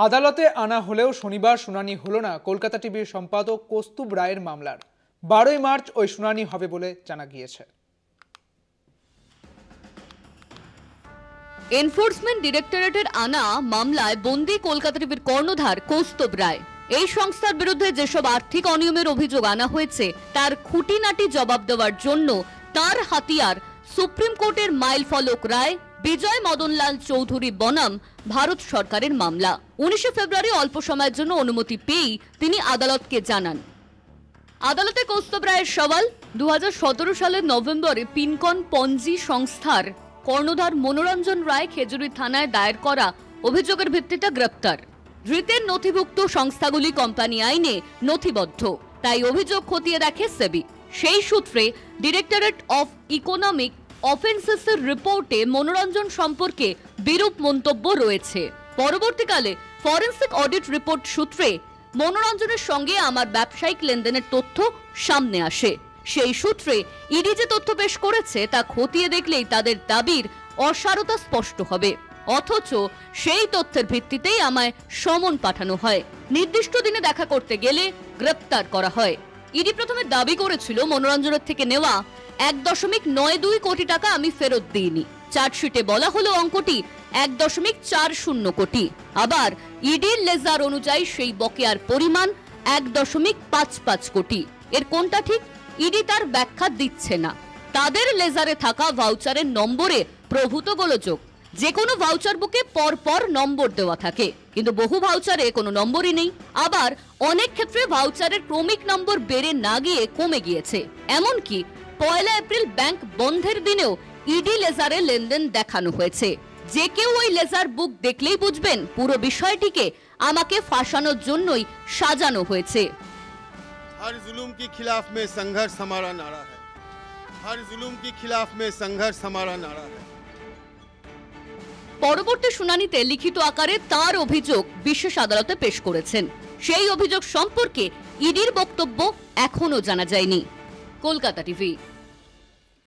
আদালতে আনা হলেও শনিবার শুনানি হলো না কলকাতা টিভির সম্পাদক কৌস্তুভ রায়ের মামলার। 12ই মার্চ ওই শুনানি হবে বলে জানা গিয়েছে। এনফোর্সমেন্ট ডিরেক্টরেটের আনা মামলায় বন্দী কলকাতা টিভির কর্ণধার কৌস্তুভ রায়। এই সংস্থার বিরুদ্ধে যেসব আর্থিক অনিয়মের অভিযোগ আনা হয়েছে তার খুঁটিনাটি জবাব দেওয়ার জন্য তার হাতিয়ার সুপ্রিম কোর্টের মাইল ফলক রায় বিজয় মদনলাল চৌধুরী বনাম ভারত সরকারের মামলা। 19 ফেব্রুয়ারি অল্প সময়ের জন্য অনুমতি পেয়েই তিনি আদালতকে জানান। আদালতে কৌস্তুভ রায়ের সওয়াল, 2017 সালের নভেম্বরে পিনকন পঞ্জি সংস্থার কর্ণধার মনোরঞ্জন রায় খেজুরি থানায় দায়ের করা অভিযোগের ভিত্তিতে গ্রেপ্তার। ধৃতের নথিভুক্ত সংস্থাগুলি কোম্পানি আইনে নথিবদ্ধ, তাই অভিযোগ খতিয়ে দেখে সেবি। সেই সূত্রে ডিরেক্টরেট অফ ইকোনমিক অফেন্সেসের রিপোর্টে মনোরঞ্জন সম্পর্কে বিরূপ মন্তব্য রয়েছে। পরবর্তীকালে ফরেন্সিক অডিট রিপোর্ট সূত্রে মনোরঞ্জনের সঙ্গে আমার ব্যবসায়িক লেনদেনের তথ্য সামনে আসে। সেই সূত্রে ইডি যে তথ্য পেশ করেছে তা খতিয়ে দেখলেই তাদের দাবির অসারতা স্পষ্ট হবে। অথচ সেই তথ্যের ভিত্তিতেই আমায় সমন পাঠানো হয়। নির্দিষ্ট দিনে দেখা করতে গেলে গ্রেপ্তার করা হয়। ইডি প্রথমে দাবি করেছিল মনোরঞ্জনের থেকে নেওয়া 1.92 কোটি টাকা আমি ফেরত দিইনি। চার্জশিটে বলা হলো অঙ্কটি 1.40 কোটি। আবার ইডির লেজার অনুযায়ী সেই বকেয়ার পরিমাণ 1.55 কোটি। এর কোনটা ঠিক ইডি তার ব্যাখ্যা দিচ্ছে না। তাদের লেজারে থাকা ভাউচারের নম্বরে প্রভূত গোলযোগ। যে কোনো ভাউচার বুকে পরপর নম্বর দেওয়া থাকে, কিন্তু বহু ভাউচারে কোনো নম্বরই নেই। আবার অনেক ক্ষেত্রে ভাউচারের ক্রমিক নম্বর বেড়ে না গিয়ে কমে গিয়েছে। এমনকি 1 এপ্রিল ব্যাংক বন্ধের দিনেও ইডি লেজারে লেনদেন দেখানো হয়েছে। যে কেউ ওই লেজার বুক দেখলেই বুঝবেন পুরো বিষয়টিকে আমাকে ফাঁসানোর জন্যই সাজানো হয়েছে। हर जुल्म के खिलाफ में संघर्ष हमारा नारा है। हर जुल्म के खिलाफ में संघर्ष हमारा नारा है। পরবর্তী শুনানিতে লিখিত আকারে তার অভিযোগ বিশেষ আদালতে পেশ করেছেন। সেই অভিযোগ সম্পর্কে ইডির বক্তব্য এখনো জানা যায়নি। কলকাতা টিভি।